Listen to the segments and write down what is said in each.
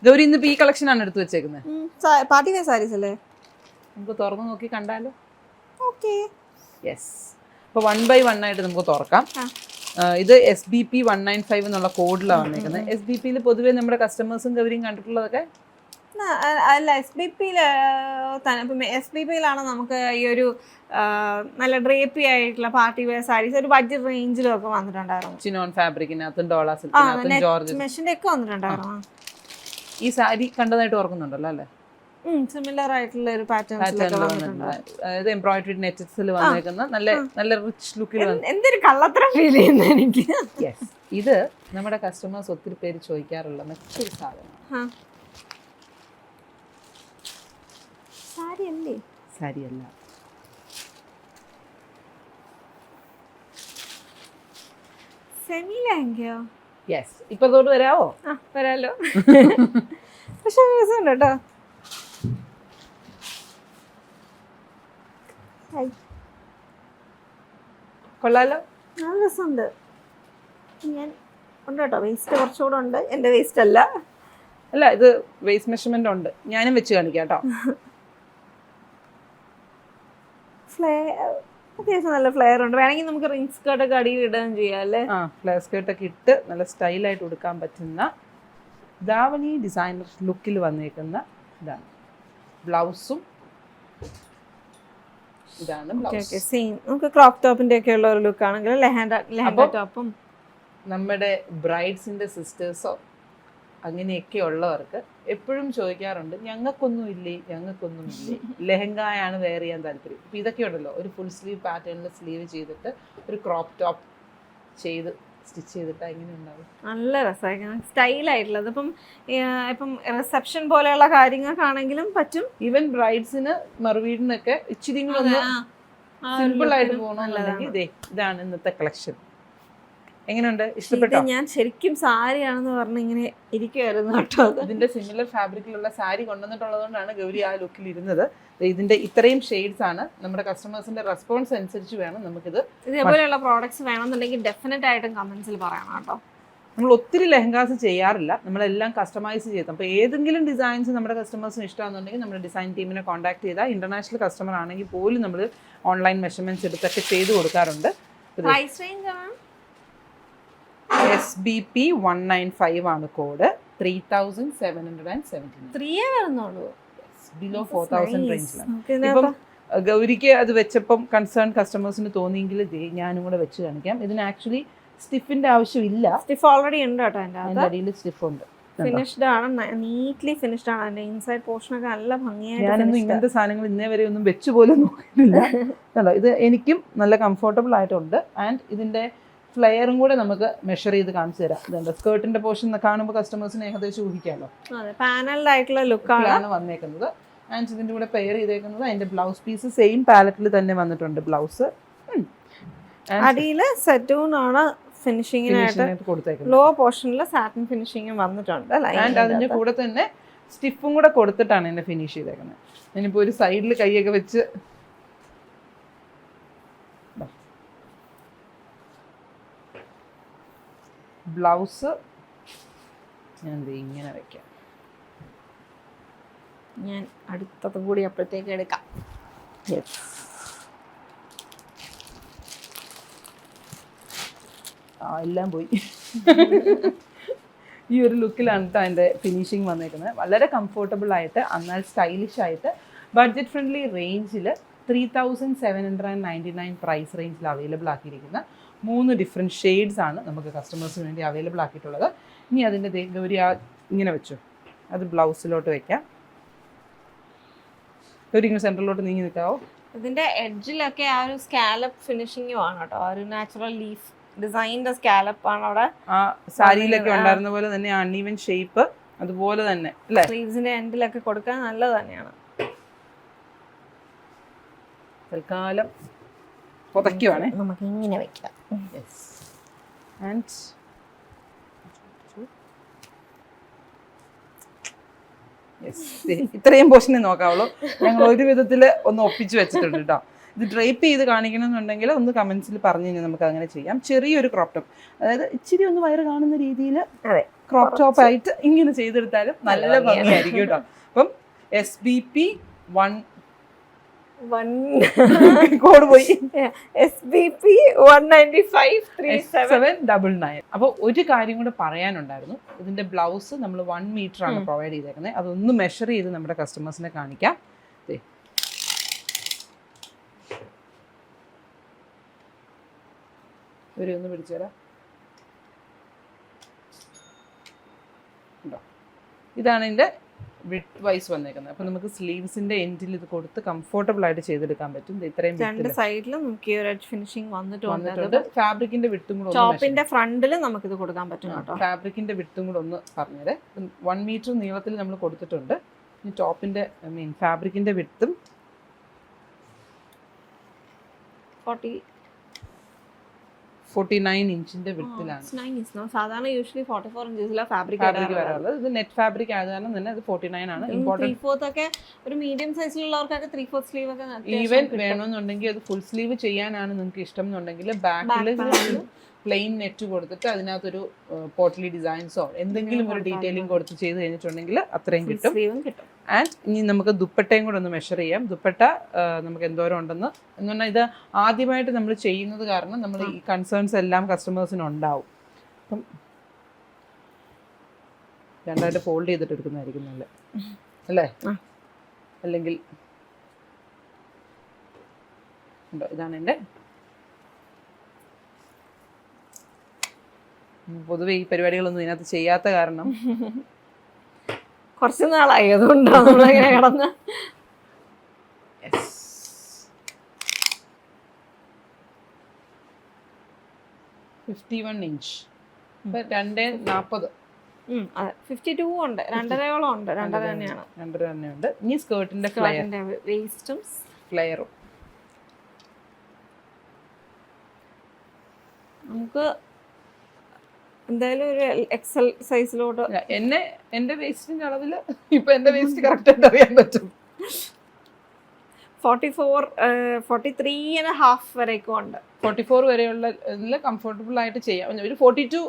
ഗൗരി ഇന്ന് ഈ കളക്ഷൻ ആണ് എടുത്തു വെച്ചേക്കുന്നത്. പാർട്ടി വെയർ സാരീസ് അല്ലേ? നമുക്ക് തുറന്നു നോക്കി കണ്ടാലോ? Okay, yes. അപ്പോൾ 1 by 1 ആയിട്ട് നമുക്ക് തുറക്കാം. ഇത് SBP 195 എന്നുള്ള കോഡിലാണ് വന്നേക്കുന്നത്. SBPയിൽ പൊതുവേ നമ്മുടെ കസ്റ്റമേഴ്സും ഗൗരിയും കണ്ടിട്ടുള്ളതൊക്കെ അല്ല, SBPയിലാണ് നമുക്ക് ഈ ഒരു നല്ല ഡ്രേപ്പി ആയിട്ടുള്ള പാർട്ടി വെയർ സാരീസ് ഒരു ബഡ്ജറ്റ് റേഞ്ചിലും ഒക്കെ വന്നിട്ടുണ്ടായിരുന്നു. ചിനോൺ ഫാബ്രിക്കിനകത്തും ഡോള സിൽക്കിനകത്തും ജോർജ് മെഷിന്റെ ഒക്കെ വന്നിട്ടുണ്ടായിരുന്നു. ഈ സാരി കണ്ടതായിട്ട് ഓർക്കുന്നുണ്ടല്ലോ അല്ലേ? സിമിലർ ആയിട്ടുള്ള ഒരു പാറ്റേൺ അതായത് എംബ്രോയിഡറി നെറ്റസിൽ വന്നേക്കുന്ന നല്ല നല്ല റിച്ച് ലുക്കിൽ എന്തൊരു കള്ളത്തരം ഫീൽ ചെയ്യുന്ന എനിക്ക്. യെസ്, ഇത് നമ്മുടെ കസ്റ്റമേഴ്സ് ഒത്തിരി പേര് ചോദിക്കാറുള്ള മറ്റൊരു സാധനമാണ്. സാരിയല്ല, സെമി ലെഹങ്കയോ? യെസ്. ഇപ്പൊ തോട്ട് വരാവോ? വരാലോ. പക്ഷെ രസമുണ്ട് കേട്ടോ. കൊള്ളാലോ, നല്ല രസമുണ്ട്. ഞാൻ ഉണ്ട് കേട്ടോ, വേസ്റ്റ് കുറച്ചുകൂടെ ഉണ്ട്. എൻ്റെ വേസ്റ്റ് അല്ല, ഇത് വേസ്റ്റ് മെഷർമെന്റ് ഉണ്ട്. ഞാനും വെച്ച് കാണിക്കാം കേട്ടോ. അത്യാവശ്യം നല്ല ഫ്ലെയർ ഉണ്ട്. വേണമെങ്കിൽ നമുക്ക് റിംഗ് സ്കേർട്ട് ഒക്കെ അടിയിൽ ഇടുകയും ചെയ്യാം അല്ലേ? ഫ്ലെയർ സ്കേർട്ട് ഒക്കെ ഇട്ട് നല്ല സ്റ്റൈലായിട്ട് ഉടുക്കാൻ പറ്റുന്ന ധാവണി ഡിസൈനർ ലുക്കിൽ വന്നേക്കുന്ന ഇതാണ് ബ്ലൗസും. ഇതാണ് ബ്ലൗസ്. സെയിം നമുക്ക് ക്രോപ്പ് ടോപ്പിന്റെ ഒക്കെ ഉള്ള ഒരു ലുക്ക് ആണെങ്കിൽ ലെഹങ്ക ടോപ്പും നമ്മുടെ ബ്രൈഡ്സിന്റെ സിസ്റ്റേഴ്സോ അങ്ങനെയൊക്കെ ഉള്ളവർക്ക് എപ്പോഴും ചോദിക്കാറുണ്ട്, ഞങ്ങൾക്കൊന്നുമില്ലേ ലെഹങ്കായാണ് വെയർ ചെയ്യാൻ താല്പര്യം. ഇപ്പം ഇതൊക്കെ ഉണ്ടല്ലോ, ഒരു ഫുൾ സ്ലീവ് പാറ്റേണിൽ സ്ലീവ് ചെയ്തിട്ട് ഒരു ക്രോപ്പ് ടോപ്പ് ചെയ്ത് സ്റ്റിച്ച് ചെയ്തിട്ട് എങ്ങനെ ഉണ്ടാവും? നല്ല രസമായിരിക്കും, സ്റ്റൈലായിട്ടുള്ളത്. ഇപ്പം റിസപ്ഷൻ പോലെയുള്ള കാര്യങ്ങൾക്കാണെങ്കിലും പറ്റും. ഈവൻ ബ്രൈഡ്സിന് മറുവീടിനൊക്കെ ഇച്ചിരി സിമ്പിൾ ആയിട്ട് പോകണമെന്നുണ്ടെങ്കിൽ ഇതാണ് ഇന്നത്തെ കളക്ഷൻ. എങ്ങനെയുണ്ട്? ഇഷ്ടപ്പെട്ടോ? ഞാൻ ശരിക്കും സാരിയാണെന്ന് പറഞ്ഞ് ഇങ്ങനെ ഇരിക്കുവായിരുന്നു കേട്ടോ. ഇതിന്റെ സിമിലർ ഫാബ്രിക്കിലുള്ള സാരി കൊണ്ടുവന്നിട്ടുള്ളതുകൊണ്ടാണ് ഗൗരി ആ ലുക്കിൽ ഇരുന്നത്. ഇതിന്റെ ഇത്രയും ഷെയ്ഡ്സ് ആണ്. നമ്മുടെ കസ്റ്റമേഴ്സിന്റെ റെസ്പോൺസ് അനുസരിച്ച് വേണം നമുക്കിത്. ഇതേപോലെയുള്ള പ്രോഡക്ട്സ് വേണമെന്നുണ്ടെങ്കിൽ ഡെഫിനറ്റ് ആയിട്ടും കമന്റ്സിൽ പറയണം കേട്ടോ. നമ്മൾ ഒത്തിരി ലെഹങ്കാസ് ചെയ്യാറില്ല, നമ്മളെല്ലാം കസ്റ്റമൈസ് ചെയ്ത്. അപ്പോൾ ഏതെങ്കിലും ഡിസൈൻസ് നമ്മുടെ കസ്റ്റമേഴ്സിന് ഇഷ്ടമാണെന്നുണ്ടെങ്കിൽ നമ്മുടെ ഡിസൈൻ ടീമിനെ കോൺടാക്ട് ചെയ്താൽ ഇന്റർനാഷണൽ കസ്റ്റമർ ആണെങ്കിൽ പോലും നമ്മൾ ഓൺലൈൻ മെഷർമെന്റ്സ് എടുത്തൊക്കെ ചെയ്ത് കൊടുക്കാറുണ്ട്. പ്രൈസ് റേഞ്ച് ആണ് SBP 195 ആണ് കോഡ്. 3770. 3 വരുന്നുള്ളൂ, ബിലോ 4000 റേഞ്ചിലാണ്. ഇപ്പം ഗൗരിക്ക് അത് വെച്ചപ്പം കൺസേൺ കസ്റ്റമേഴ്സിന് തോന്നിയെങ്കിൽ ഞാനും കൂടെ വെച്ച് കാണിക്കാം. ഇതിന് ആക്ച്വലി സ്റ്റിഫിന്റെ ആവശ്യമില്ല. സ്റ്റിഫ് ഓൾറെഡി ഉണ്ട് കേട്ടോ. അതിന്റെ അടിയിൽ സ്റ്റിഫ് ഉണ്ട്. ഫിനിഷ്ഡ് ആണ്, നീറ്റ്ലി ഫിനിഷ്ഡ് ആണ്. അതിന്റെ ഇൻസൈഡ് പോർഷൻ ഒക്കെ നല്ല ഭംഗിയായിട്ട്. ഞാനൊന്നും ഇങ്ങനത്തെ സാധനങ്ങൾ ഇന്നേ വരെ ഒന്നും വെച്ച് പോലും നോക്കിയിട്ടില്ല കേട്ടോ. ഇത് എനിക്കും നല്ല കംഫർട്ടബിൾ ആയിട്ടുണ്ട്. ആൻഡ് ഇതിന്റെ ഫ്ലെയറും കൂടെ നമുക്ക് മെഷർ ചെയ്ത് കാണിച്ചു തരാം. ഇതുണ്ട് സ്കേർട്ടിന്റെ പോർഷൻ കാണുമ്പോൾ കസ്റ്റമേഴ്സിന് ഏകദേശം ഊഹിക്കാമല്ലോ. പാനൽഡ് ആയിട്ടുള്ള ലുക്കാണ് വന്നേക്കുന്നത്. ആൻഡ് ഇതിന്റെ കൂടെ പെയർ ചെയ്തേക്കുന്നത് അതിന്റെ ബ്ലൗസ് പീസ് സെയിം പാലറ്റിൽ തന്നെ വന്നിട്ടുണ്ട്. ബ്ലൗസ് അടിയിൽ സെറ്റൂൺ ആണ് ഫിനിഷിങ്ങിനായിട്ട് കൊടുത്തേക്കുന്നത്. ലോ പോർഷനിൽ സാറ്റിൻ ഫിനിഷിങ്ങും വന്നിട്ടുണ്ട്. ആൻഡ് അതിന്റെ കൂടെ തന്നെ സ്റ്റിഫും കൂടെ കൊടുത്തിട്ടാണ് എന്നെ ഫിനിഷ് ചെയ്തേക്കുന്നത്. ഞാനിപ്പോൾ ഒരു സൈഡിൽ കൈയൊക്കെ വെച്ച് ബ്ലൗസ് ഞാൻ ഇങ്ങനെ വെക്കാം. ഞാൻ അടുത്തതും കൂടി അപ്പോഴത്തേക്ക് എടുക്കാം. എല്ലാം പോയി. ഈ ഒരു ലുക്കിലാണ് കേട്ടോ അതിൻ്റെ ഫിനിഷിങ് വന്നേക്കുന്നത്. വളരെ കംഫർട്ടബിൾ ആയിട്ട്, എന്നാൽ സ്റ്റൈലിഷ് ആയിട്ട്, ബഡ്ജറ്റ് ഫ്രണ്ട്ലി റേഞ്ചിൽ 3799 പ്രൈസ് റേഞ്ചിൽ അവൈലബിൾ ആക്കിയിരിക്കുന്ന 3 ഡിഫറെൻറ്റ് ഷെയ്ഡ്സ് ആണ് നമുക്ക് കസ്റ്റമേഴ്സിന് വേണ്ടി അവൈലബിൾ ആക്കിയിട്ടുള്ളത്. ഇനി അതിൻ്റെ ഗൗരി ഇങ്ങനെ വെച്ചു, അത് ബ്ലൗസിലോട്ട് വെക്കാം. ഗൗരി ഇങ്ങനെ സെൻറ്ററിലോട്ട് നീങ്ങി നിൽക്കാവോ? ഇതിൻ്റെ എഡ്ജിലൊക്കെ ആ ഒരു സ്കാലപ്പ് ഫിനിഷിങ്ങും ആണ് കേട്ടോ. ആ ഒരു നാച്ചുറൽ ലീഫ് ഡിസൈനിന്റെ സ്കാലപ്പ് ആണ് അവിടെ. ആ സാരിയിലൊക്കെ ഉണ്ടായിരുന്ന പോലെ തന്നെ അൺഈവൻ ഷേപ്പ് അതുപോലെ തന്നെ അല്ലേ? സ്ലീവ്സിന്റെ എൻഡിലൊക്കെ കൊടുക്കാൻ നല്ലത് തന്നെയാണ്. തൽക്കാലം പുതയ്ക്കുവാണേ, നമുക്ക് ഇങ്ങനെ വെക്കാം. ആൻഡ് ഇത്രയും പോർഷനെ നോക്കാവുള്ളൂ. ഞങ്ങൾ ഒരു വിധത്തിൽ ഒന്ന് ഒപ്പിച്ച് വെച്ചിട്ടുണ്ട് കേട്ടോ. ഇത് ഡ്രേപ്പ് ചെയ്ത് കാണിക്കണമെന്നുണ്ടെങ്കിൽ ഒന്ന് കമൻസിൽ പറഞ്ഞു കഴിഞ്ഞാൽ നമുക്ക് അങ്ങനെ ചെയ്യാം. ചെറിയൊരു ക്രോപ്പ് ടോപ്പ്, അതായത് ഇച്ചിരി ഒന്ന് വയറ് കാണുന്ന രീതിയിൽ. അതെ, ക്രോപ്പ് ടോപ്പ് ആയിട്ട് ഇങ്ങനെ ചെയ്തെടുത്താലും നല്ല ഭംഗിയായിരിക്കും കേട്ടോ. അപ്പം SBP 1 കോഡ് പോയി SBP 1953799. അപ്പോൾ ഒരു കാര്യം കൂടെ പറയാനുണ്ടായിരുന്നു. ഇതിന്റെ ബ്ലൗസ് നമ്മൾ 1 മീറ്റർ ആണ് പ്രൊവൈഡ് ചെയ്തേക്കുന്നത്. അതൊന്ന് മെഷർ ചെയ്ത് നമ്മുടെ കസ്റ്റമേഴ്സിനെ കാണിക്കാം. ഒന്ന് പിടിച്ചു തരാം. ഇതാണ് ഇതിന്റെ വിഡ്ത് വൈസ് വന്നേക്കുന്നത്. അപ്പൊ നമുക്ക് സ്ലീവ്സിന്റെ എൻഡിൽ ഇത് കൊടുത്ത് കംഫർട്ടബിൾ ആയിട്ട് ചെയ്തെടുക്കാൻ പറ്റും. ഇത്രയും രണ്ട് സൈഡിലും നമുക്ക് ഈ ഒരു എഡ്ജ് ഫിനിഷിംഗ് വന്നിട്ടുണ്ട്. ഫാബ്രിക്കിന്റെ വിട്ടും കൂടെ ടോപ്പിന്റെ ഫ്രണ്ടിൽ നമുക്ക് ഇത് കൊടുക്കാൻ പറ്റും കേട്ടോ. ഫാബ്രിക്കിന്റെ വിട്ടും കൂടെ ഒന്ന് പറഞ്ഞത് 1 മീറ്റർ നീളത്തിൽ നമ്മൾ കൊടുത്തിട്ടുണ്ട്. ഈ ടോപ്പിന്റെ ഫാബ്രിക്കിന്റെ വിട്ടും 49 ഇഞ്ചിന്റെ വിട്ടിലാണ്. സാധാരണ യൂഷ്വലി 44 ഇഞ്ചസിലെ ഫാബ്രിക് വരാറുള്ളത്. ഇത് നെറ്റ് ഫാബ്രിക് ആയത് കാരണം തന്നെ അത് 49 ആണ്. 3/4 ഒക്കെ ഒരു മീഡിയം സൈസിലുള്ളവർക്കൊക്കെ 3/4 സ്ലീവ് ഒക്കെ ഈവൻ വേണമെന്നുണ്ടെങ്കിൽ അത് ഫുൾ സ്ലീവ് ചെയ്യാനാണ് നിങ്ങൾക്ക് ഇഷ്ടം എന്നുണ്ടെങ്കിൽ ബാക്കിൽ പ്ലെയിൻ നെറ്റ് കൊടുത്തിട്ട് അതിനകത്തൊരു പോട്ട്ലി ഡിസൈൻസോ എന്തെങ്കിലും ഒരു ഡീറ്റെയിലിംഗ് കൊടുത്ത് ചെയ്ത് കഴിഞ്ഞിട്ടുണ്ടെങ്കിൽ അത്രയും കിട്ടും. ആൻഡ് ഇനി നമുക്ക് ദുപ്പട്ടയും കൂടെ ഒന്ന് മെഷർ ചെയ്യാം. ദുപ്പട്ട നമുക്ക് എന്തോരം ഉണ്ടെന്ന് എന്ന് പറഞ്ഞാൽ ഇത് ആദ്യമായിട്ട് നമ്മൾ ചെയ്യുന്നത് കാരണം നമ്മൾ ഈ കൺസേൺസ് എല്ലാം കസ്റ്റമേഴ്സിന് ഉണ്ടാവും. അപ്പം രണ്ടായിട്ട് ഫോൾഡ് ചെയ്തിട്ട് എടുക്കുന്നതായിരിക്കും നല്ല അല്ലേ? അല്ലെങ്കിൽ ഉണ്ടോ? ഇതാണ് എൻ്റെ പൊതുവെ ഈ പരിപാടികളൊന്നും ഇതിനകത്ത് ചെയ്യാത്ത കാരണം കുറച്ച് നാളായി, അതുകൊണ്ടാണ് നമ്മളിങ്ങനെ കിടന്ന്. 51 ഇഞ്ച് 2.40. 52 ഉണ്ട്, 2.5 ഉണ്ട്. 2.5 തന്നെയാണ്. 2.5 തന്നെയുണ്ട്. ഇനി സ്കേർട്ടിന്റെ വേസ്റ്റും ഫ്ലെയറും നമുക്ക് എന്തായാലും ഒരു എക്സൽ സൈസിലോട്ട്. എന്റെ വേസ്റ്റിന്റെ അളവില് ഇപ്പൊ എന്റെ വേസ്റ്റ് കറക്റ്റ് ആയിട്ട് അറിയാൻ പറ്റും. 43.5 വരെയൊക്കെ ഉണ്ട്. 44 വരെയുള്ള കംഫർട്ടബിൾ ആയിട്ട് ചെയ്യാം. ഒരു 42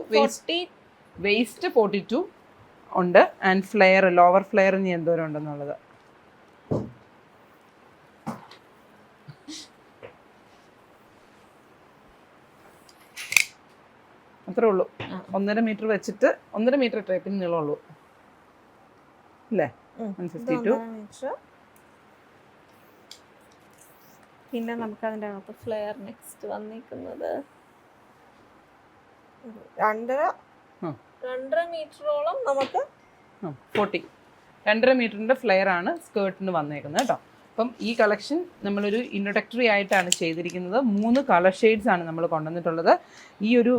വേസ്റ്റ് 42 ഉണ്ട്. ആൻഡ് ഫ്ലെയർ ലോവർ ഫ്ലെയർ ഇനി എന്തോരം ഉണ്ടെന്നുള്ളത് അത്രേ ഉള്ളൂ. 1.5 മീറ്റർ വെച്ചിട്ട് 1.5 മീറ്റർ ടൈപ്പിന് നീളമുള്ളൂ അല്ലേ? 152. പിന്നെ നമുക്ക് അതിൻ്റെ അകത്ത് ഫ്ലെയർ നെക്സ്റ്റ് വന്നിരിക്കുന്നത് 2.5 മീറ്ററോളം നമുക്ക് 2.5 മീറ്ററിന്റെ ഫ്ലെയർ ആണ് സ്കേർട്ടിന് വന്നേക്കുന്നത് കേട്ടോ. അപ്പം ഈ കളക്ഷൻ നമ്മളൊരു ഇൻട്രൊഡക്ടറി ആയിട്ടാണ് ചെയ്തിരിക്കുന്നത്. 3 കളർ ഷെയ്ഡ്സ് ആണ് നമ്മൾ കൊണ്ടുവന്നിട്ടുള്ളത്. ഈ ഒരു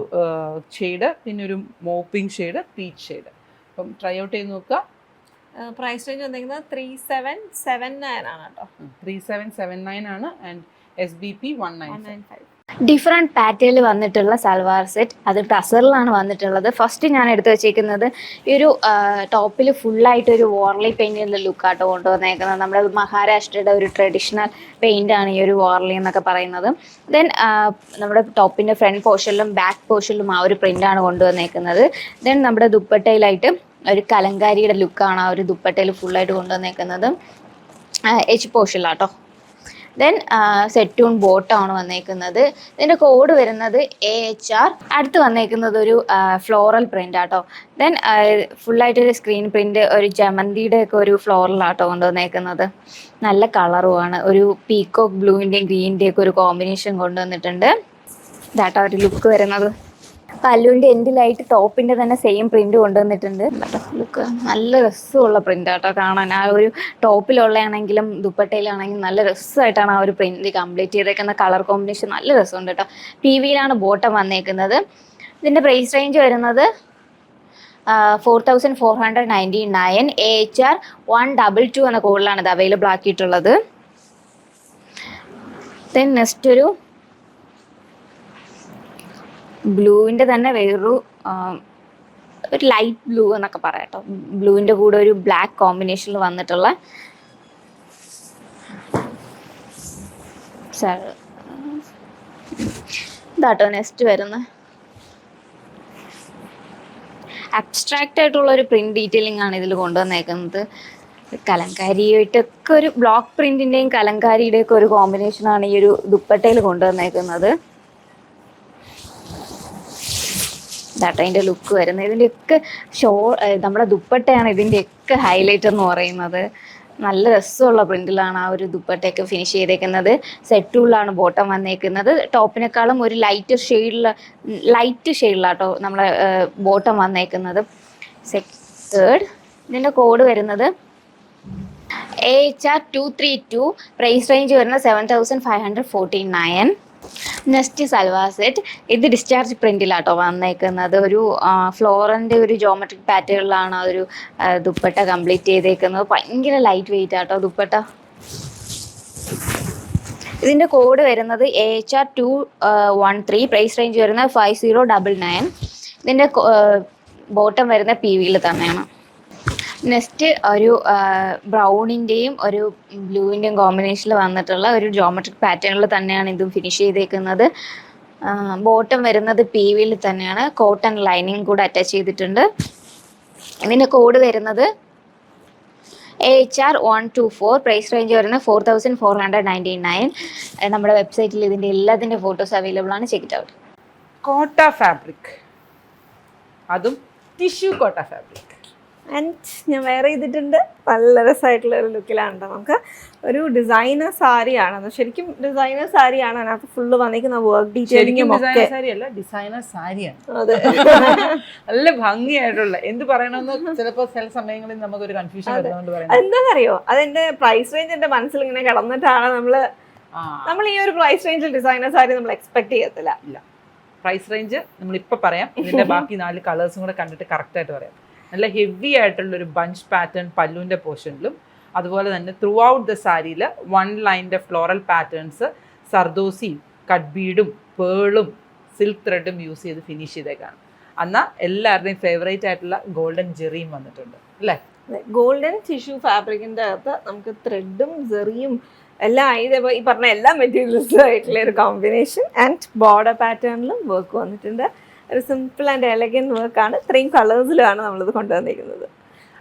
ഷെയ്ഡ്, പിന്നെ ഒരു മോപ്പിംഗ് ഷെയ്ഡ്, പീച്ച് ഷെയ്ഡ്. അപ്പം ട്രൈ ഔട്ട് ചെയ്ത് നോക്കുക. പ്രൈസ് റേഞ്ച് വന്നിരിക്കുന്നത് 3779 ആണ് കേട്ടോ. 3779 ആണ്. And SBP 195. ഡിഫറെൻറ്റ് പാറ്റേണിൽ വന്നിട്ടുള്ള സൽവാർ സെറ്റ്, അത് ടസറിലാണ് വന്നിട്ടുള്ളത്. ഫസ്റ്റ് ഞാൻ എടുത്തു വെച്ചേക്കുന്നത് ഈ ഒരു ടോപ്പിൽ ഫുള്ളായിട്ടൊരു വാർലി പെയിൻറ്റിൻ്റെ ലുക്കാട്ടോ കൊണ്ടുവന്നേക്കുന്നത്. നമ്മുടെ മഹാരാഷ്ട്രയുടെ ഒരു ട്രഡീഷണൽ പെയിൻ്റാണ് ഈ ഒരു വാർലി എന്നൊക്കെ പറയുന്നത്. ദെൻ നമ്മുടെ ടോപ്പിൻ്റെ ഫ്രണ്ട് പോർഷനിലും ബാക്ക് പോർഷനിലും ആ ഒരു പ്രിൻ്റാണ് കൊണ്ടുവന്നേക്കുന്നത്. ദെൻ നമ്മുടെ ദുപ്പട്ടയിലായിട്ട് ഒരു കലങ്കാരിയുടെ ലുക്കാണ് ആ ഒരു ദുപ്പട്ടയിൽ ഫുള്ളായിട്ട് കൊണ്ടുവന്നേക്കുന്നത്. എച്ച് പോർഷനിലാട്ടോ. ദെൻ സെറ്റൂൺ ബോട്ടമാണ് വന്നേക്കുന്നത്. ഇതിൻ്റെ കോഡ് വരുന്നത് AHR. അടുത്ത് വന്നേക്കുന്നത് ഒരു ഫ്ലോറൽ പ്രിൻ്റ് ആട്ടോ. ദെൻ ഫുള്ളായിട്ടൊരു സ്ക്രീൻ പ്രിൻ്റ്, ഒരു ജമന്തിയുടെ ഒക്കെ ഒരു ഫ്ലോറലാട്ടോ കൊണ്ടുവന്നേക്കുന്നത്. നല്ല കളറുമാണ്. ഒരു പീക്കോക്ക് ബ്ലൂവിൻ്റെയും ഗ്രീനിൻ്റെയും ഒക്കെ ഒരു കോമ്പിനേഷൻ കൊണ്ടുവന്നിട്ടുണ്ട്. ഇതാട്ടോ ഒരു ലുക്ക് വരുന്നത്. പല്ലുവിൻ്റെ എൻഡിലായിട്ട് ടോപ്പിൻ്റെ തന്നെ സെയിം പ്രിൻ്റ് കൊണ്ടുവന്നിട്ടുണ്ട്. ലുക്ക് നല്ല രസമുള്ള പ്രിൻ്റ് ആട്ടോ കാണാൻ. ആ ഒരു ടോപ്പിലുള്ളതാണെങ്കിലും ദുപ്പട്ടയിലാണെങ്കിലും നല്ല രസമായിട്ടാണ് ആ ഒരു പ്രിൻ്റ് കംപ്ലീറ്റ് ചെയ്തേക്കുന്ന. കളർ കോമ്പിനേഷൻ നല്ല രസമുണ്ട് കേട്ടോ. PVയിലാണ് ബോട്ടം വന്നേക്കുന്നത്. ഇതിൻ്റെ പ്രൈസ് റേഞ്ച് വരുന്നത് 4499. AHR 122 എന്ന കോഡിലാണ് ഇത് അവൈലബിൾ ആക്കിയിട്ടുള്ളത്. ദെൻ നെക്സ്റ്റ് ഒരു ബ്ലൂവിൻ്റെ തന്നെ വേറൊരു ലൈറ്റ് ബ്ലൂ എന്നൊക്കെ പറയാം കേട്ടോ. ബ്ലൂവിൻ്റെ കൂടെ ഒരു ബ്ലാക്ക് കോമ്പിനേഷനിൽ വന്നിട്ടുള്ള ഇതാട്ടോ നെക്സ്റ്റ് വരുന്നത്. അബ്സ്ട്രാക്റ്റ് ആയിട്ടുള്ള ഒരു പ്രിന്റ് ഡീറ്റെയിലിംഗ് ആണ് ഇതിൽ കൊണ്ടുവന്നേക്കുന്നത്. കലങ്കാരിയായിട്ടൊക്കെ ഒരു ബ്ലോക്ക് പ്രിന്റിന്റെയും കലങ്കാരിയുടെയും ഒക്കെ ഒരു കോമ്പിനേഷനാണ് ഈ ഒരു ദുപ്പട്ടയിൽ കൊണ്ടുവന്നേക്കുന്നത്. ഇതാട്ടോ അതിൻ്റെ ലുക്ക് വരുന്നത്. ഇതിൻ്റെയൊക്കെ നമ്മുടെ ദുപ്പട്ടയാണ് ഇതിൻ്റെയൊക്കെ ഹൈലൈറ്റ് എന്ന് പറയുന്നത്. നല്ല രസമുള്ള പ്രിന്റിലാണ് ആ ഒരു ദുപ്പട്ടയൊക്കെ ഫിനിഷ് ചെയ്തേക്കുന്നത്. സെറ്റൂളിലാണ് ബോട്ടം വന്നേക്കുന്നത്. ടോപ്പിനേക്കാളും ഒരു ലൈറ്റ് ഷെയ്ഡിലാട്ടോ നമ്മളെ ബോട്ടം വന്നേക്കുന്നത്. തേർഡ് ഇതിൻ്റെ കോഡ് വരുന്നത് AHR 232. പ്രൈസ് റേഞ്ച് വരുന്നത് 7549. Next salwar set. ഇത് ഡിസ്ചാർജ് പ്രിന്റിലാട്ടോ വന്നേക്കുന്നത്. ഒരു ഫ്ലോറിൻ്റെ ഒരു ജോമെട്രിക് പാറ്റേണിലാണ് ആ ഒരു ദുപ്പട്ട കംപ്ലീറ്റ് ചെയ്തേക്കുന്നത്. ഭയങ്കര ലൈറ്റ് വെയിറ്റ് ആട്ടോ ദുപ്പട്ട. ഇതിൻ്റെ കോഡ് വരുന്നത് AHR 213. പ്രൈസ് റേഞ്ച് വരുന്നത് 5099. ഇതിൻ്റെ ബോട്ടം വരുന്ന PVയിൽ തന്നെയാണ്. നെക്സ്റ്റ് ഒരു ബ്രൗണിൻ്റെയും ഒരു ബ്ലൂവിൻ്റെയും കോമ്പിനേഷനിൽ വന്നിട്ടുള്ള ഒരു ജോമെട്രിക് പാറ്റേണിൽ തന്നെയാണ് ഇതും ഫിനിഷ് ചെയ്തേക്കുന്നത്. ബോട്ടം വരുന്നത് PVയിൽ തന്നെയാണ്. കോട്ടൺ ലൈനിങ് കൂടെ അറ്റാച്ച് ചെയ്തിട്ടുണ്ട്. ഇതിൻ്റെ കോഡ് വരുന്നത് AHR 124. പ്രൈസ് റേഞ്ച് വരുന്നത് 4499. നമ്മുടെ വെബ്സൈറ്റിൽ ഇതിൻ്റെ എല്ലാത്തിൻ്റെ ഫോട്ടോസ് അവൈലബിൾ ആണ്. Check it out. കോട്ട ഫാബ്രിക്, അതും ടിഷ്യൂ കോട്ട ഫാബ്രിക്. ആൻഡ് ഞാൻ വെയർ ചെയ്തിട്ടുണ്ട്. നല്ല രസമായിട്ടുള്ള ഒരു ലുക്കിലാണ് കേട്ടോ. നമുക്ക് ഒരു ഡിസൈനർ സാരിയാണ്, ശരിക്കും ഡിസൈനർ സാരിയാണ്. അതിനകത്ത് ഫുള്ള് വന്നിരിക്കുന്ന വർക്ക് ഡീറ്റെയിലിംഗും ഒക്കെ സാരിയല്ല, ഡിസൈനർ സാരിയാണ്. അതെ, നല്ല ഭംഗിയായിട്ടുള്ള എന്ത് പറയണമെന്ന് ചിലപ്പോൾ ചില സമയങ്ങളിൽ നമുക്കൊരു കൺഫ്യൂഷൻ വരുന്നതുകൊണ്ട് പറയുന്നത് എന്താണെന്നറിയോ, അതിന്റെ പ്രൈസ് റേഞ്ച് എന്റെ മനസ്സിൽ ഇങ്ങനെ കിടന്നിട്ടാണ് നമ്മൾ ഈ ഒരു പ്രൈസ് റേഞ്ചിൽ ഡിസൈനർ സാരി നമ്മൾ എക്സ്പെക്ട് ചെയ്യത്തില്ല. ഇല്ല, പ്രൈസ് റേഞ്ച് നമ്മളിപ്പോൾ പറയാം. ഇതിന്റെ ബാക്കി 4 കളേഴ്സും കൂടെ കണ്ടിട്ട് കറക്റ്റായിട്ട് പറയാം. നല്ല ഹെവി ആയിട്ടുള്ളൊരു ബഞ്ച് പാറ്റേൺ പല്ലുവിൻ്റെ പോർഷനിലും അതുപോലെ തന്നെ ത്രൂ ഔട്ട് ദ സാരിയിൽ 1 ലൈൻ്റെ ഫ്ലോറൽ പാറ്റേൺസ് സർദോസിയും കട്ട് ബീഡും പേളും സിൽക്ക് ത്രെഡും യൂസ് ചെയ്ത് ഫിനിഷ് ചെയ്തേക്കാണ്. എന്നാൽ എല്ലാവരുടെയും ഫേവറേറ്റ് ആയിട്ടുള്ള ഗോൾഡൻ ജെറിയും വന്നിട്ടുണ്ട് അല്ലേ. ഗോൾഡൻ ടിഷ്യൂ ഫാബ്രിക്കിന്റെ അകത്ത് നമുക്ക് ത്രെഡും ജെറിയും എല്ലാം ഇതേപോലെ ഈ പറഞ്ഞ എല്ലാ മെറ്റീരിയൽസും ആയിട്ടുള്ള ഒരു കോമ്പിനേഷൻ. ആൻഡ് ബോർഡർ പാറ്റേണിലും വർക്ക് വന്നിട്ടുണ്ട്. ഒരു സിമ്പിൾ ആൻഡ് എലഗൻറ്റ് വർക്കാണ്. ഇത്രയും കളേഴ്സിലാണ് നമ്മളിത് കൊണ്ടുവന്നിരിക്കുന്നത്.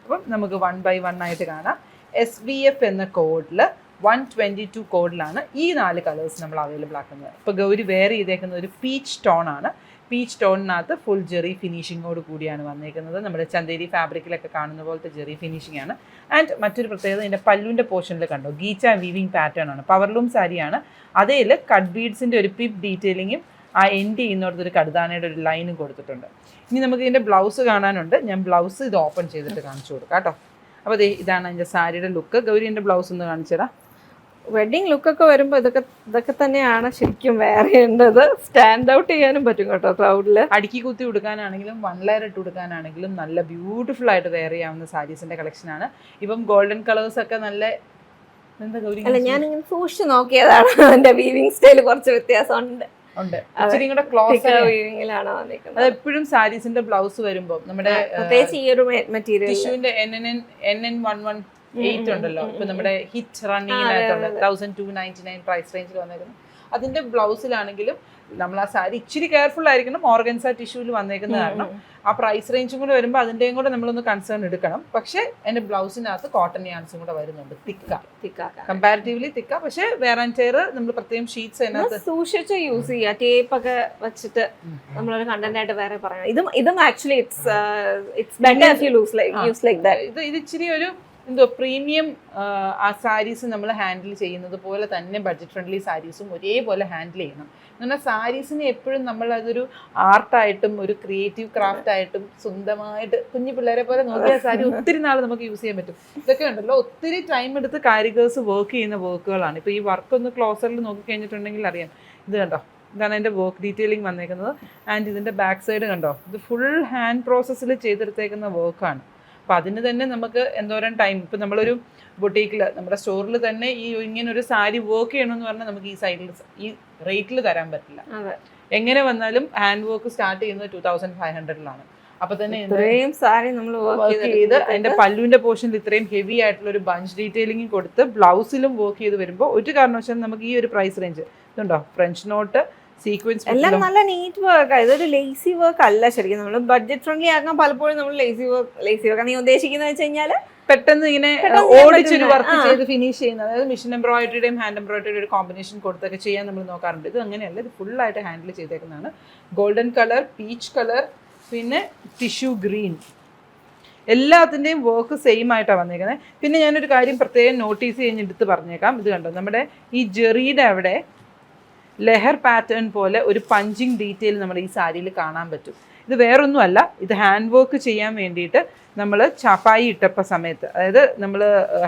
അപ്പം നമുക്ക് 1 by 1 ആയിട്ട് കാണാം. SVF എന്ന കോഡിൽ 122 കോഡിലാണ് ഈ 4 കളേഴ്സ് നമ്മൾ അവൈലബിൾ ആക്കുന്നത്. ഇപ്പോൾ ഗൗരി വെയർ ചെയ്തേക്കുന്ന ഒരു പീച്ച് ടോൺ ആണ്. പീച്ച് ടോണിനകത്ത് ഫുൾ ജെറി ഫിനിഷിങ്ങോട് കൂടിയാണ് വന്നേക്കുന്നത്. നമ്മുടെ ചന്തേരി ഫാബ്രിക്കിലൊക്കെ കാണുന്ന പോലത്തെ ജെറി ഫിനിഷിംഗ് ആണ്. ആൻഡ് മറ്റൊരു പ്രത്യേകത, ഇതിൻ്റെ പല്ലുവിൻ്റെ പോർഷനിൽ കണ്ടോ ഗീച്ച വീവിങ് പാറ്റേൺ ആണ്. പവർലൂം സാരിയാണ്. അതേൽ കട്ട് ബീഡ്സിൻ്റെ ഒരു പിപ്പ് ഡീറ്റെയിലിങ്ങും ആ എൻഡ് ചെയ്യുന്നിടത്തൊരു കടുതാനയുടെ ഒരു ലൈനും കൊടുത്തിട്ടുണ്ട്. ഇനി നമുക്ക് ഇതിൻ്റെ ബ്ലൗസ് കാണാനുണ്ട്. ഞാൻ ബ്ലൗസ് ഇത് ഓപ്പൺ ചെയ്തിട്ട് കാണിച്ചു കൊടുക്കാം കേട്ടോ. അപ്പോൾ ഇതാണ് അതിൻ്റെ സാരിയുടെ ലുക്ക്. ഗൗരിൻ്റെ ബ്ലൗസ് ഒന്ന് കാണിച്ചു തരാം. വെഡിങ് ലുക്കൊക്കെ വരുമ്പോൾ ഇതൊക്കെ തന്നെയാണ് ശരിക്കും വെയർ ചെയ്യേണ്ടത്. സ്റ്റാൻഡ് ഔട്ട് ചെയ്യാനും പറ്റും കേട്ടോ ക്രൗഡിൽ. അടുക്കി കുത്തി ഉടുക്കാനാണെങ്കിലും 1 ലെയർ ഇട്ട് ഉടുക്കാനാണെങ്കിലും നല്ല ബ്യൂട്ടിഫുൾ ആയിട്ട് വെയർ ചെയ്യാവുന്ന സാരീസിൻ്റെ കളക്ഷനാണ്. ഇപ്പം ഗോൾഡൻ കളേഴ്സ് ഒക്കെ നല്ല എന്താ ഗൗരി അല്ല, ഞാനിങ്ങനെ സൂക്ഷിച്ച് നോക്കിയതാണ്. എൻ്റെ വീവിങ് സ്റ്റൈൽ കുറച്ച് വ്യത്യാസമുണ്ട്. അത് എപ്പോഴും സാരീസിന്റെ ബ്ലൗസ് വരുമ്പോ നമ്മുടെ ടിഷ്യൂവിന്റെ NN118 ഉണ്ടല്ലോ, ഇപ്പൊ നമ്മുടെ ഹിറ്റ് റണ്ണിങ്ങിനകത്തുണ്ട് 1299 പ്രൈസ് റേഞ്ചിൽ വന്നേക്കുന്നു. അതിന്റെ ബ്ലൗസിലാണെങ്കിലും നമ്മൾ ആ സാരി ഇച്ചിരി കെയർഫുൾ ആയിരിക്കണം. ഓർഗൻസ ടിഷ്യൂവിൽ വന്നേക്കുന്ന കാരണം ആ പ്രൈസ് റേഞ്ചും കൂടെ വരുമ്പോൾ അതിൻ്റെയും കൂടെ നമ്മളൊന്ന് കൺസേൺ എടുക്കണം. പക്ഷേ എൻ്റെ ബ്ലൗസിനകത്ത് കോട്ടൺ യാൻസും കൂടെ വരുന്നുണ്ട്. തിക്ക കമ്പാരിറ്റീവ്ലി തിക്ക. പക്ഷേ വേറെ നമ്മൾ പ്രത്യേകം ഷീറ്റ്സ് അതിനകത്ത് സൂക്ഷിച്ച് യൂസ് ചെയ്യുക. ടേപ്പ് ഒക്കെ വെച്ചിട്ട് നമ്മളൊരു കണ്ടന്റ് ആയിട്ട് വേറെ പറയണം. ഇതും actually it's better if you use like that. ഇത് ഇച്ചിരി ഒരു പ്രീമിയം ആ സാരീസ് നമ്മൾ ഹാൻഡിൽ ചെയ്യുന്നത് പോലെ തന്നെ ബഡ്ജറ്റ് ഫ്രണ്ട്ലി സാരീസും ഒരേപോലെ ഹാൻഡിൽ ചെയ്യണം. എന്ന് പറഞ്ഞാൽ സാരീസിനെ എപ്പോഴും നമ്മൾ അതൊരു ആർട്ടായിട്ടും ഒരു ക്രിയേറ്റീവ് ക്രാഫ്റ്റ് ആയിട്ടും സ്വന്തമായിട്ട് കുഞ്ഞു പിള്ളേരെ പോലെ നോക്കിയ സാരി ഒത്തിരി നാൾ നമുക്ക് യൂസ് ചെയ്യാൻ പറ്റും. ഇതൊക്കെ ഉണ്ടല്ലോ ഒത്തിരി ടൈം എടുത്ത് കാരിഗേഴ്സ് വർക്ക് ചെയ്യുന്ന വർക്കുകളാണ്. ഇപ്പോൾ ഈ വർക്ക് ഒന്ന് ക്ലോസറിൽ നോക്കി കഴിഞ്ഞിട്ടുണ്ടെങ്കിൽ അറിയാം. ഇത് കണ്ടോ, ഇതാണ് എൻ്റെ വർക്ക് ഡീറ്റെയിലിംഗ് വന്നേക്കുന്നത്. ആൻഡ് ഇതിൻ്റെ ബാക്ക് സൈഡ് കണ്ടോ, ഇത് ഫുൾ ഹാൻഡ് പ്രോസസ്സിൽ ചെയ്തെടുത്തേക്കുന്ന വർക്കാണ്. അപ്പോൾ അതിന് തന്നെ നമുക്ക് എന്തോരം ടൈം, ഇപ്പം നമ്മളൊരു ബൊട്ടീക്കിൽ നമ്മുടെ സ്റ്റോറിൽ തന്നെ ഈ ഇങ്ങനൊരു സാരി വർക്ക് ചെയ്യണമെന്ന് പറഞ്ഞാൽ നമുക്ക് ഈ സൈഡിൽ ഈ റേറ്റിൽ തരാൻ പറ്റില്ല. എങ്ങനെ വന്നാലും ഹാൻഡ് വർക്ക് സ്റ്റാർട്ട് ചെയ്യുന്നത് 2500-ലാണ്. അപ്പൊ തന്നെ ഇത്രയും സാരി നമ്മൾ വർക്ക് ചെയ്ത് അതിന്റെ പല്ലുവിന്റെ പോർഷനിൽ ഇത്രയും ഹെവി ആയിട്ടുള്ള ഒരു ബഞ്ച് ഡീറ്റെയിലിംഗ് കൊടുത്ത് ബ്ലൗസിലും വർക്ക് ചെയ്ത് വരുമ്പോൾ ഒരു കാരണവശാലും നമുക്ക് ഈ ഒരു പ്രൈസ് റേഞ്ച് ഇതുണ്ടോ, ഫ്രഞ്ച് നോട്ട് സീക്വൻസ് എല്ലാം നല്ല നീറ്റ് വർക്ക്. ഇതൊരു ലേസി വർക്ക് അല്ല ശരിക്കും. നമ്മൾ ബഡ്ജറ്റ് ഫ്രണ്ട്ലി ആക്കാൻ പലപ്പോഴും നമ്മൾ ലേസി വർക്ക് നീ ഉദ്ദേശിക്കുന്നത് വെച്ച് കഴിഞ്ഞാൽ പെട്ടെന്ന് ഇങ്ങനെ ഓടിച്ചൊരു വർക്ക് ചെയ്ത് ഫിനിഷ് ചെയ്യുന്നത്. അതായത് മിഷൻ എംബ്രോയിഡറിയുടെയും ഹാൻഡ് എംബ്രോയിഡറിയുടെ ഒരു കോമ്പിനേഷൻ കൊടുത്തൊക്കെ ചെയ്യാൻ നമ്മൾ നോക്കാറുണ്ട്. ഇത് അങ്ങനെയല്ല, ഇത് ഫുള്ളായിട്ട് ഹാൻഡിൽ ചെയ്തേക്കുന്നതാണ്. ഗോൾഡൻ കളർ, പീച്ച് കളർ, പിന്നെ ടിഷ്യൂ ഗ്രീൻ, എല്ലാത്തിൻ്റെയും വർക്ക് സെയിം ആയിട്ടാണ് വന്നേക്കുന്നത്. പിന്നെ ഞാനൊരു കാര്യം പ്രത്യേകം നോട്ടീസ് കഴിഞ്ഞ് എടുത്ത് പറഞ്ഞേക്കാം. ഇത് കണ്ടോ, നമ്മുടെ ഈ ജെറിയുടെ അവിടെ ലെഹർ പാറ്റേൺ പോലെ ഒരു പഞ്ചിങ് ഡീറ്റെയിൽ നമ്മുടെ ഈ സാരിയിൽ കാണാൻ പറ്റും. ഇത് വേറൊന്നുമല്ല, ഇത് ഹാൻഡ് വർക്ക് ചെയ്യാൻ വേണ്ടിയിട്ട് നമ്മൾ ചാപ്പായി ഇട്ടപ്പോൾ സമയത്ത്, അതായത് നമ്മൾ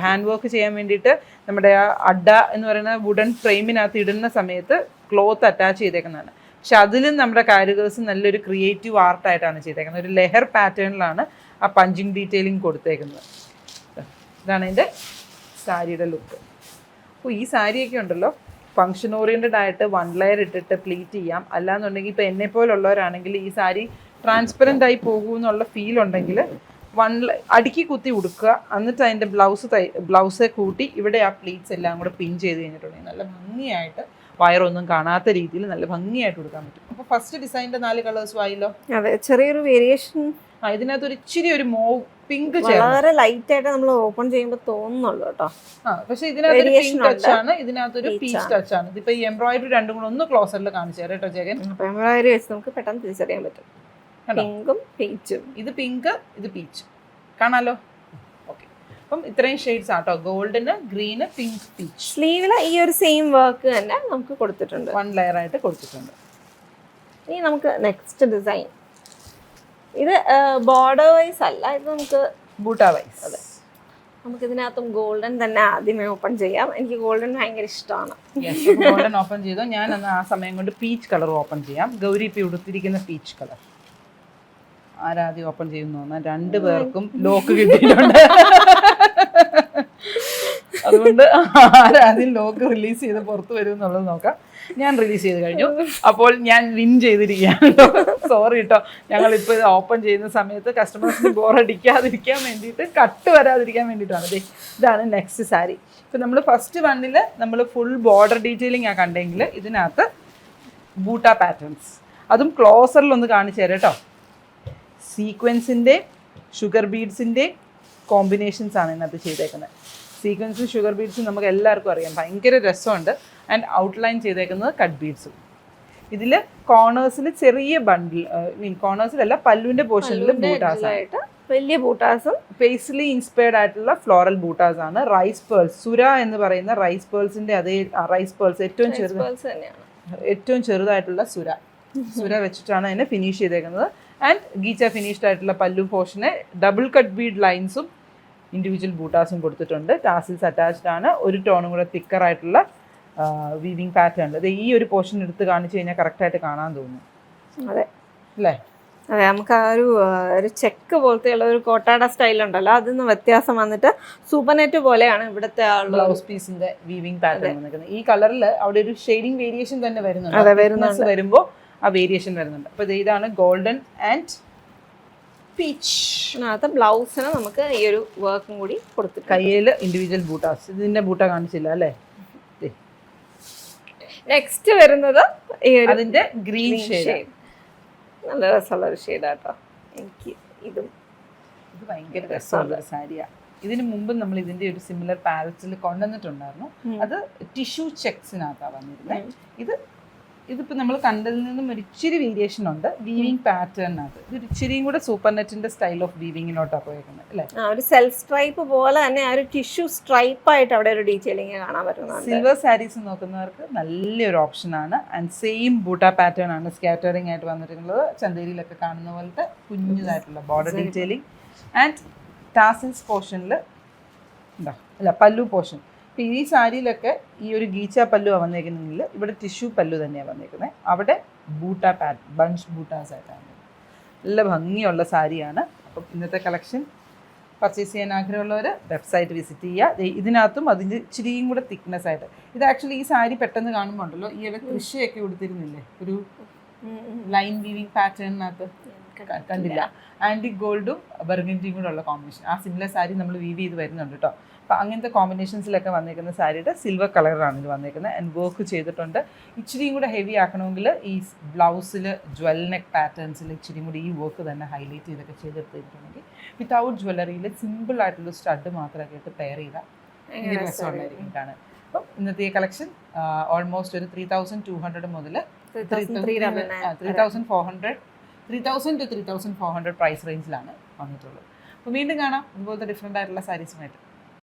ഹാൻഡ് വർക്ക് ചെയ്യാൻ വേണ്ടിയിട്ട് നമ്മുടെ ആ അഡ എന്ന് പറയുന്ന വുഡൻ ഫ്രെയിമിനകത്ത് ഇടുന്ന സമയത്ത് ക്ലോത്ത് അറ്റാച്ച് ചെയ്തേക്കുന്നതാണ്. പക്ഷെ അതിലും നമ്മുടെ കാരിഗേഴ്സ് നല്ലൊരു ക്രിയേറ്റീവ് ആർട്ടായിട്ടാണ് ചെയ്തേക്കുന്നത്. ഒരു ലെഹർ പാറ്റേണിലാണ് ആ പഞ്ചിങ് ഡീറ്റെയിലിംഗ് കൊടുത്തേക്കുന്നത്. ഇതാണ് എൻ്റെ സാരിയുടെ ലുക്ക്. അപ്പോൾ ഈ സാരിയൊക്കെ ഉണ്ടല്ലോ ഫങ്ഷൻ ഓറിയൻറ്റഡ് ആയിട്ട് 1 ലെയർ ഇട്ടിട്ട് പ്ലീറ്റ് ചെയ്യാം. അല്ലാന്നുണ്ടെങ്കിൽ ഇപ്പോൾ എന്നെപ്പോലുള്ളവരാണെങ്കിൽ ഈ സാരി ട്രാൻസ്പെറൻ്റ് ആയി പോകുമെന്നുള്ള ഫീൽ ഉണ്ടെങ്കിൽ അടുക്കി കുത്തി ഉടുക്കുക, എന്നിട്ട് അതിൻ്റെ ബ്ലൗസ് കൂട്ടി ഇവിടെ ആ പ്ലീറ്റ്സ് എല്ലാം കൂടെ പിൻ ചെയ്ത് കഴിഞ്ഞിട്ടുണ്ടെങ്കിൽ നല്ല ഭംഗിയായിട്ട് വയറൊന്നും കാണാത്ത രീതിയിൽ നല്ല ഭംഗിയായിട്ട് കൊടുക്കാൻ പറ്റും. അപ്പോൾ ഫസ്റ്റ് ഡിസൈനിൻ്റെ 4 കളേഴ്സും ആയല്ലോ. അതെ, ചെറിയൊരു വേരിയേഷൻ. ഇതിനകത്ത് ഒരു ഇച്ചിരി ഒരു പിങ്ക് വളരെ ലൈറ്റ് ആയിട്ട് നമ്മൾ ഓപ്പൺ ചെയ്യുമ്പോൾ തോന്നുന്നുള്ളൂ കേട്ടോ. പക്ഷെ ഇതിനകത്തൊരു പിങ്ക് ടച്ച് ആണ്, ഇതിനകത്തൊരു പീച്ച് ടച്ച് ആണ്. ഇതിപ്പോ ഈ എംബ്രോയിഡറി രണ്ടും കൂടെ ഒന്ന് ക്ലോസറിൽ കാണിച്ചു തരാം കേട്ടോ ജഗൻ. എംബ്രോയിഡറി വെച്ച് നമുക്ക് പെട്ടെന്ന് തിരിച്ചറിയാൻ പറ്റും. പിങ്കും പീച്ചും, ഇത് പിങ്ക്, ഇത് പീച്ച്, കാണാലോ. ഓക്കെ, അപ്പം ഇത്രയും ഷെയ്ഡ്സ് ആട്ടോ, ഗോൾഡിന്, ഗ്രീന്, പിങ്ക്, പീച്ച്. സ്ലീവില് ഈ ഒരു സെയിം വർക്ക് തന്നെ നമുക്ക് കൊടുത്തിട്ടുണ്ട്, 1 ലെയർ ആയിട്ട് കൊടുത്തിട്ടുണ്ട്. ഇനി നമുക്ക് നെക്സ്റ്റ് ഡിസൈൻ. ഇത് ബോർഡർ വൈസ് അല്ല, ഇത് നമുക്ക് ബൂട്ട വൈസ്. അതെ, നമുക്ക് ഇതിനകത്തും ഗോൾഡൻ തന്നെ ആദ്യമേ ഓപ്പൺ ചെയ്യാം. എനിക്ക് ഗോൾഡൻ ഭയങ്കര ഇഷ്ടമാണ്. ഗോൾഡൻ ഓപ്പൺ ചെയ്തോ. ഞാൻ അന്ന് ആ സമയം കൊണ്ട് പീച്ച് കളർ ഓപ്പൺ ചെയ്യാം. ഗൗരി ഇപ്പം ഉടുത്തിരിക്കുന്ന പീച്ച് കളർ. ആരാദ്യം ഓപ്പൺ ചെയ്യുന്നു പറഞ്ഞാൽ 2 പേർക്കും ലോക്ക് കിട്ടിയിട്ടുണ്ട്. അതുകൊണ്ട് ആരാദ്യം ലോക്ക് റിലീസ് ചെയ്ത് പുറത്ത് വരും എന്നുള്ളത് നോക്കാം. ഞാൻ റിലീസ് ചെയ്ത് കഴിഞ്ഞു. അപ്പോൾ ഞാൻ വിൻ ചെയ്തിരിക്കുകയാണല്ലോ. സോറി കേട്ടോ, ഞങ്ങളിപ്പോൾ ഇത് ഓപ്പൺ ചെയ്യുന്ന സമയത്ത് കസ്റ്റമേഴ്സിന് ബോറടിക്കാതിരിക്കാൻ വേണ്ടിയിട്ട്, കട്ട് വരാതിരിക്കാൻ വേണ്ടിയിട്ടാണ്. ഇതാണ് നെക്സ്റ്റ് സാരി. ഇപ്പം നമ്മൾ ഫസ്റ്റ് വണ്ണിൽ നമ്മൾ ഫുൾ ബോർഡർ ഡീറ്റെയിലിംഗ് ആ കണ്ടെങ്കിൽ ഇതിനകത്ത് ബൂട്ട പാറ്റേൺസ്, അതും ക്ലോസറിലൊന്ന് കാണിച്ചു തരാം കേട്ടോ. സീക്വൻസിൻ്റെ ഷുഗർ ബീഡ്സിൻ്റെ കോമ്പിനേഷൻസ് ആണ് ഇതിനകത്ത് ചെയ്തേക്കുന്നത്. സീക്വൻസും ഷുഗർ ബീഡ്സും നമുക്ക് എല്ലാവർക്കും അറിയാം, ഭയങ്കര രസമുണ്ട്. ആൻഡ് ഔട്ട്ലൈൻ ചെയ്തേക്കുന്നത് കട്ട് ബീഡ്സും. ഇതിൽ കോർണേഴ്സിൽ ചെറിയ ബണ്ടിൽ, കോർണേഴ്സിലല്ല, പല്ലുവിൻ്റെ പോർഷനിൽ ബൂട്ടാസ് ആയിട്ട് വലിയ ബൂട്ടാസും പേസ്ലി ഇൻസ്പയർഡ് ആയിട്ടുള്ള ഫ്ലോറൽ ബൂട്ടാസ് ആണ്. റൈസ് പേൾസ്, സുര എന്ന് പറയുന്ന റൈസ് പേൾസിൻ്റെ അതേ റൈസ് പേൾസ് ഏറ്റവും ചെറുതായിട്ടുള്ള സുര വെച്ചിട്ടാണ് അതിനെ ഫിനിഷ് ചെയ്തേക്കുന്നത്. ആൻഡ് ഗീച്ച ഫിനിഷ്ഡ് ആയിട്ടുള്ള പല്ലു പോർഷന് ഡബിൾ കട്ട് ബീഡ് ലൈൻസും ഇൻഡിവിജ്വൽ ബൂട്ടാസും കൊടുത്തിട്ടുണ്ട്. ടാസിൽസ് അറ്റാച്ച്ഡ് ആണ്. ഒരു ടോണും കൂടെ തിക്കർ ആയിട്ടുള്ള വീവിങ് പാറ്റേൺ. അത് ഈ ഒരു പോർഷൻ എടുത്ത് കാണിച്ചു കഴിഞ്ഞാൽ കറക്റ്റായിട്ട് കാണാൻ തോന്നും. അതെ അല്ലേ? അതെ, നമുക്ക് ആ ഒരു ചെക്ക് പോലത്തെ ഉള്ള ഒരു കോട്ടാട സ്റ്റൈലുണ്ടല്ലോ, അതിന്ന് വ്യത്യാസം വന്നിട്ട് സൂപ്പർനെറ്റ് പോലെയാണ് ഇവിടുത്തെ ബ്ലൗസ് പീസിന്റെ വീവിങ് പാറ്റേൺ വന്നിരിക്കുന്നത്. ഈ കളറിൽ അവിടെ ഒരു ഷെയ്ഡിങ് വേരിയേഷൻ തന്നെ വരുന്നുണ്ട്. വരുമ്പോൾ ആ വേരിയേഷൻ വരുന്നുണ്ട്. അപ്പോൾ ഇതാണ് ഗോൾഡൻ ആൻഡ് പീച്ച്. അതിനകത്ത് ബ്ലൗസിന് നമുക്ക് ഈ ഒരു വർക്കും കൂടി കൊടുത്തിട്ട് കയ്യിൽ ഇൻഡിവിജ്വൽ ബൂട്ടാസ്. ഇതിന്റെ ബൂട്ട കാണിച്ചില്ല അല്ലേ? നെക്സ്റ്റ് വരുന്നത് അതിന്റെ ഗ്രീൻ ഷെയ്ഡ്. നല്ല രസമുള്ള ഒരു ഷെയ്ഡാട്ടോ. എനിക്ക് ഇത് ഭയങ്കര രസമുള്ള ഒരു സാരിയാണ്. ഇതിന് മുമ്പ് നമ്മൾ ഇതിന്റെ ഒരു സിമിലർ പാലറ്റിൽ കൊണ്ടുവന്നിട്ടുണ്ടായിരുന്നു. അത് ടിഷ്യൂ ചെക്സിനകത്താണ് വന്നിരുന്നത്. ഇതിപ്പോൾ നമ്മൾ കണ്ടതിൽ നിന്നും ഒരു ഇച്ചിരി വേരിയേഷൻ ഉണ്ട് വീവിങ് പാറ്റേണിനകത്ത്. ഇത് ഇച്ചിരിയും കൂടെ സൂപ്പർ നെറ്റിന്റെ സ്റ്റൈൽ ഓഫ് വീവിങ്ങിലോട്ടാണ് പോയേക്കുന്നത് അല്ലേ? ഒരു സെൽഫ് സ്ട്രൈപ്പ് പോലെ തന്നെ ആ ഒരു ടിഷ്യൂ സ്ട്രൈപ്പ് ആയിട്ട് അവിടെ ഒരു ഡീറ്റെയിലിംഗ് കാണാൻ പറ്റുന്നത്. സിൽവർ സാരീസ് നോക്കുന്നവർക്ക് നല്ലൊരു ഓപ്ഷനാണ്. ആൻഡ് സെയിം ബൂട്ട പാറ്റേൺ ആണ് സ്കാറ്ററിംഗ് ആയിട്ട് വന്നിട്ടുള്ളത്. ചന്തേരിയിലൊക്കെ കാണുന്ന പോലത്തെ കുഞ്ഞതായിട്ടുള്ള ബോർഡർ ഡീറ്റെയിലിംഗ്. ആൻഡ് ടാസിൽസ് പോർഷനിൽ പല്ലു പോർഷൻ. അപ്പോൾ ഈ സാരിയിലൊക്കെ ഈ ഒരു ഗീച്ച പല്ലു വന്നേക്കുന്നെങ്കിൽ ഇവിടെ ടിഷ്യൂ പല്ലു തന്നെയാണ് വന്നേക്കുന്നത്. അവിടെ ബൂട്ട ബഞ്ച് ബൂട്ടാസ് ആയിട്ടാണ്. നല്ല ഭംഗിയുള്ള സാരിയാണ്. അപ്പം ഇന്നത്തെ കളക്ഷൻ പർച്ചേസ് ചെയ്യാൻ ആഗ്രഹമുള്ളവർ വെബ്സൈറ്റ് വിസിറ്റ് ചെയ്യുക. ഇതിനകത്തും അതിൻ്റെ ഇച്ചിരിയും കൂടെ തിക്നെസ് ആയിട്ട്. ഇത് ആക്ച്വലി ഈ സാരി പെട്ടെന്ന് കാണുമ്പോൾ ഉണ്ടല്ലോ, ഈ ഒരു കൃഷിയൊക്കെ കൊടുത്തിരുന്നില്ലേ ഒരു ലൈൻ വീവിങ് പാറ്റേണിനകത്ത്, കണ്ടില്ല. ആൻറ്റിക് ഗോൾഡും ബർഗൻഡിയും കൂടെ ഉള്ള കോമ്പിനേഷൻ. ആ സിമിലർ സാരി നമ്മൾ വീവ് ചെയ്ത് വരുന്നുണ്ട് കേട്ടോ. അപ്പോൾ അങ്ങനത്തെ കോമ്പിനേഷൻസിലൊക്കെ വന്നിരിക്കുന്ന സാരിയുടെ സിൽവർ കളറാണ് ഇത് വന്നിരിക്കുന്നത്. ആൻഡ് വർക്ക് ചെയ്തിട്ടുണ്ട്. ഇച്ചിരിയും കൂടെ ഹെവി ആക്കണമെങ്കിൽ ഈ ബ്ലൗസിൽ ജ്വൽ നെക്ക് പാറ്റേൺസിൽ ഇച്ചിരിയും കൂടി ഈ വർക്ക് തന്നെ ഹൈലൈറ്റ് ചെയ്തൊക്കെ ചെയ്തെടുത്തിട്ടുണ്ടെങ്കിൽ വിത്തൗട്ട് ജ്വല്ലറിയിൽ സിമ്പിൾ ആയിട്ടുള്ള സ്റ്റഡ് മാത്രമൊക്കെ ഇട്ട് പെയർ ചെയ്താൽ ഭയങ്കര രസമുണ്ടായിരിക്കും കാണാൻ. അപ്പം ഇന്നത്തെ കളക്ഷൻ ഓൾമോസ്റ്റ് ഒരു 3200 മുതൽ 3400 to 3400 പ്രൈസ് റേഞ്ചിലാണ് വന്നിട്ടുള്ളത്. അപ്പോൾ വീണ്ടും കാണാം ഇതുപോലത്തെ ഡിഫറെൻ്റ് ആയിട്ടുള്ള സാരീസുമായിട്ട്.